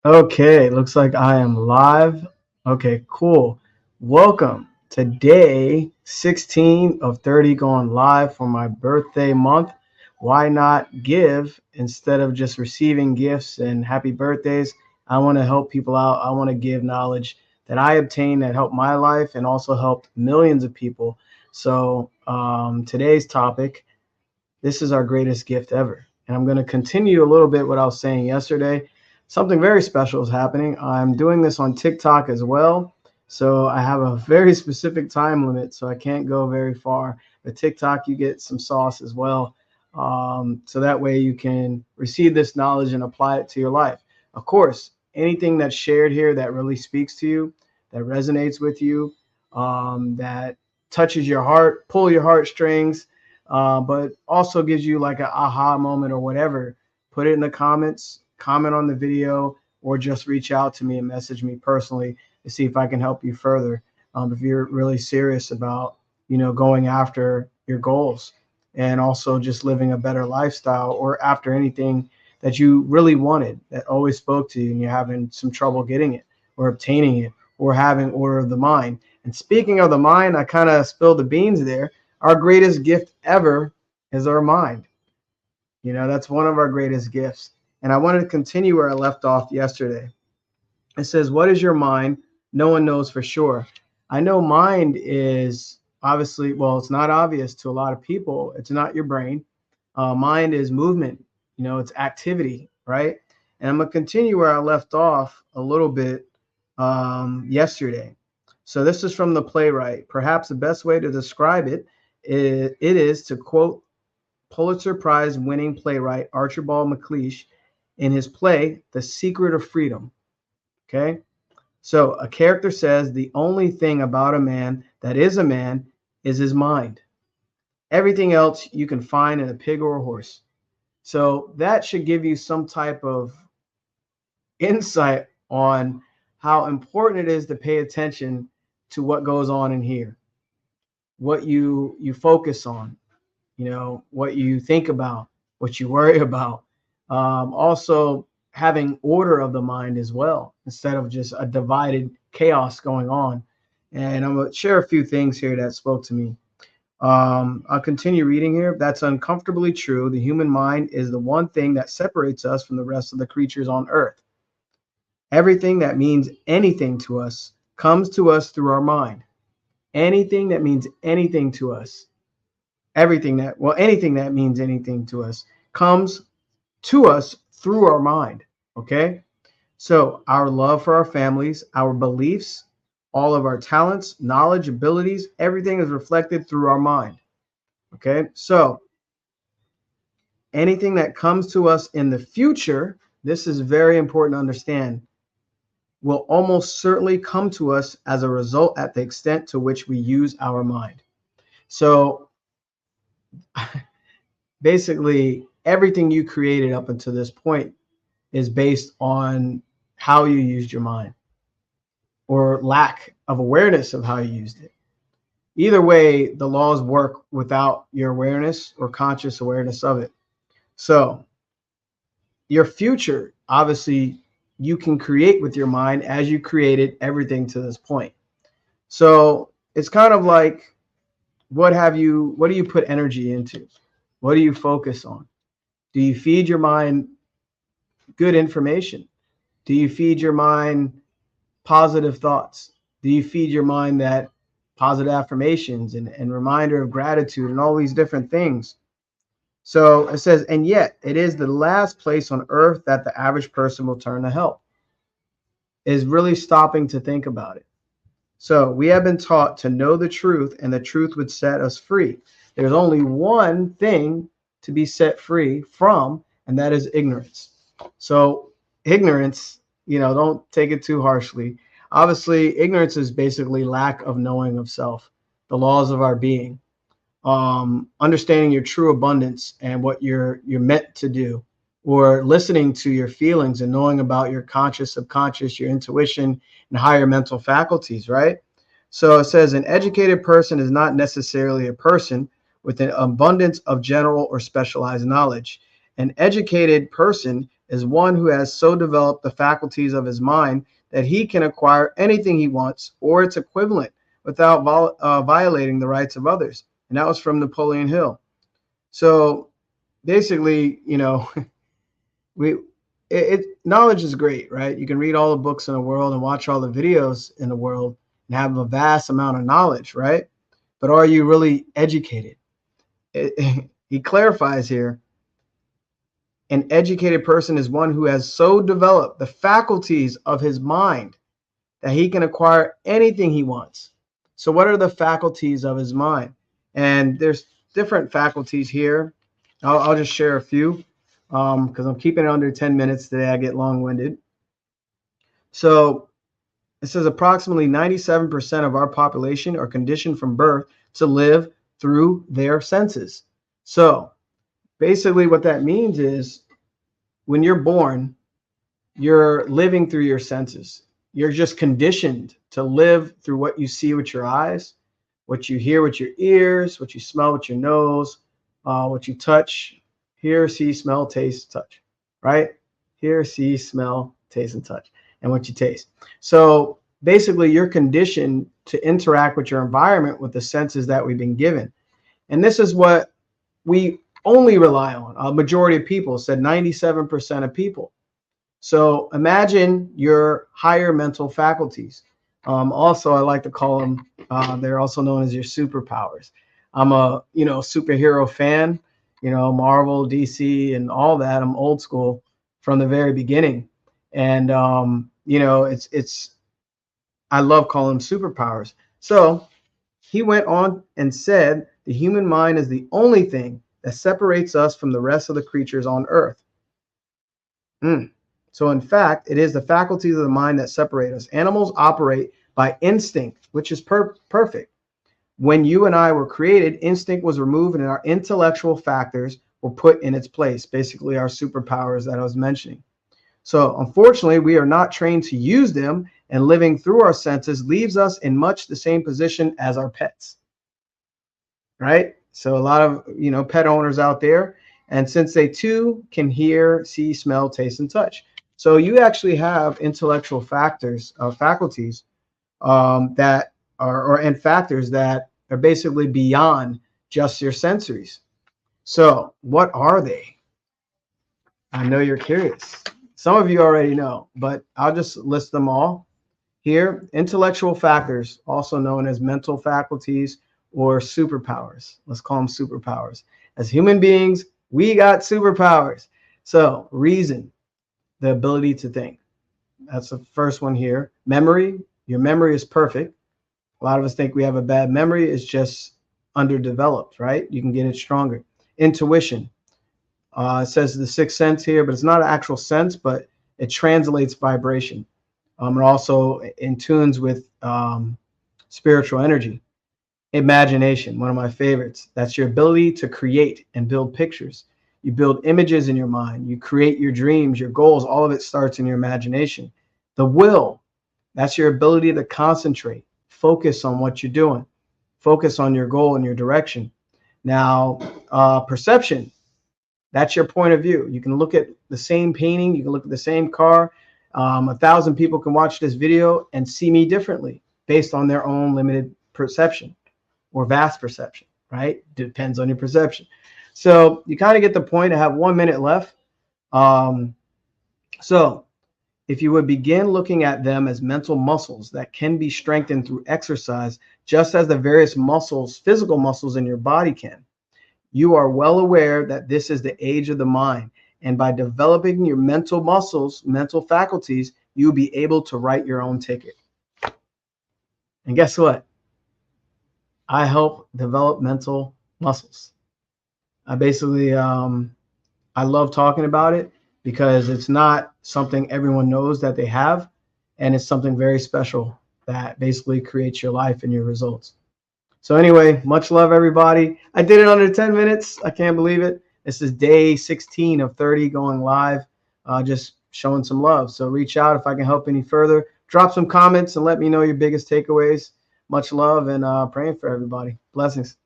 Okay, looks like I am live. Okay, cool. Welcome to day 16 of 30 going live for my birthday month. Why not give instead of just receiving gifts and happy birthdays? I want to help people out. I want to give knowledge that I obtained that helped my life and also helped millions of people. So, today's topic, this is our greatest gift ever. And I'm going to continue a little bit what I was saying yesterday. Something very special is happening. I'm doing this on TikTok as well. So I have a very specific time limit, so I can't go very far. But TikTok, you get some sauce as well. So that way you can receive this knowledge and apply it to your life. Of course, anything that's shared here that really speaks to you, that resonates with you, that touches your heart, pull your heartstrings, but also gives you like an aha moment or whatever. Put it in the comments, comment on the video, or just reach out to me and message me personally to see if I can help you further. If you're really serious about, going after your goals and also just living a better lifestyle, or after anything that you really wanted that always spoke to you and you're having some trouble getting it or obtaining it or having order of the mind. And speaking of the mind, I kind of spilled the beans there. Our greatest gift ever is our mind. That's one of our greatest gifts. And I wanted to continue where I left off yesterday. It says, what is your mind? No one knows for sure. I know mind is obviously, well, it's not obvious to a lot of people. It's not your brain. Mind is movement, it's activity, right? And I'm going to continue where I left off a little bit yesterday. So this is from the playwright. Perhaps the best way to describe it is to quote Pulitzer Prize winning playwright Archibald MacLeish in his play, The Secret of Freedom. Okay. So a character says the only thing about a man that is a man is his mind. Everything else you can find in a pig or a horse. So that should give you some type of insight on how important it is to pay attention to what goes on in here, what you focus on, what you think about, what you worry about. Also having order of the mind as well, instead of just a divided chaos going on. And I'm going to share a few things here that spoke to me. I'll continue reading here. That's uncomfortably true. The human mind is the one thing that separates us from the rest of the creatures on earth. Everything that means anything to us comes to us through our mind. Anything that means anything to us, anything that means anything to us comes to us through our mind. Okay. So our love for our families, our beliefs, all of our talents, knowledge, abilities, everything is reflected through our mind. Okay. So anything that comes to us in the future, this is very important to understand, will almost certainly come to us as a result at the extent to which we use our mind. So basically, everything you created up until this point is based on how you used your mind or lack of awareness of how you used it. Either way, the laws work without your awareness or conscious awareness of it. So your future, obviously, you can create with your mind as you created everything to this point. So it's kind of like, what do you put energy into? What do you focus on? Do you feed your mind good information? Do you feed your mind positive thoughts? Do you feed your mind that positive affirmations and reminder of gratitude and all these different things? So it says, and yet it is the last place on earth that the average person will turn to help, is really stopping to think about it. So we have been taught to know the truth, and the truth would set us free. There's only one thing to be set free from, and that is ignorance. So ignorance, don't take it too harshly. Obviously, ignorance is basically lack of knowing of self, the laws of our being, understanding your true abundance and what you're meant to do, or listening to your feelings and knowing about your conscious, subconscious, your intuition, and higher mental faculties, right? So it says an educated person is not necessarily a person with an abundance of general or specialized knowledge. An educated person is one who has so developed the faculties of his mind that he can acquire anything he wants or its equivalent without violating the rights of others. And that was from Napoleon Hill. So basically, we knowledge is great, right? You can read all the books in the world and watch all the videos in the world and have a vast amount of knowledge, right? But are you really educated? He clarifies here, an educated person is one who has so developed the faculties of his mind that he can acquire anything he wants. So what are the faculties of his mind? And there's different faculties here. I'll just share a few because I'm keeping it under 10 minutes today. I get long-winded. So it says approximately 97% of our population are conditioned from birth to live through their senses. So basically what that means is when you're born, you're living through your senses. You're just conditioned to live through what you see with your eyes, what you hear with your ears, what you smell with your nose, what you touch, hear, see, smell, taste, touch, right? Hear, see, smell, taste, and touch, and what you taste. So basically, you're conditioned to interact with your environment with the senses that we've been given. And this is what we only rely on. A majority of people said 97% of people. So imagine your higher mental faculties. Also, I like to call them, they're also known as your superpowers. I'm a, superhero fan, Marvel, DC, and all that. I'm old school from the very beginning. And, I love calling them superpowers. So he went on and said, the human mind is the only thing that separates us from the rest of the creatures on earth. So in fact, it is the faculties of the mind that separate us. Animals operate by instinct, which is perfect. When you and I were created, instinct was removed and our intellectual factors were put in its place, basically our superpowers that I was mentioning. So unfortunately, we are not trained to use them, and living through our senses leaves us in much the same position as our pets, right? So a lot of, pet owners out there, and since they too can hear, see, smell, taste, and touch. So you actually have intellectual faculties that are and factors that are basically beyond just your sensories. So what are they? I know you're curious. Some of you already know, but I'll just list them all here. Intellectual factors, also known as mental faculties or superpowers. Let's call them superpowers. As human beings, we got superpowers. So reason, the ability to think. That's the first one here. Memory, your memory is perfect. A lot of us think we have a bad memory. It's just underdeveloped, right? You can get it stronger. Intuition. It says the sixth sense here, but it's not an actual sense, but it translates vibration. And also in tunes with spiritual energy. Imagination, one of my favorites. That's your ability to create and build pictures. You build images in your mind. You create your dreams, your goals. All of it starts in your imagination. The will, that's your ability to concentrate, focus on what you're doing, focus on your goal and your direction. Now, perception, that's your point of view. You can look at the same painting. You can look at the same car. 1,000 people can watch this video and see me differently based on their own limited perception or vast perception, right? Depends on your perception. So you kind of get the point. I have 1 minute left. So if you would begin looking at them as mental muscles that can be strengthened through exercise, just as the various muscles, physical muscles in your body can, you are well aware that this is the age of the mind. And by developing your mental muscles, mental faculties, you'll be able to write your own ticket. And guess what? I help develop mental muscles. I basically, I love talking about it because it's not something everyone knows that they have. And it's something very special that basically creates your life and your results. So anyway, much love, everybody. I did it under 10 minutes. I can't believe it. This is day 16 of 30 going live, just showing some love. So reach out if I can help any further. Drop some comments and let me know your biggest takeaways. Much love and praying for everybody. Blessings.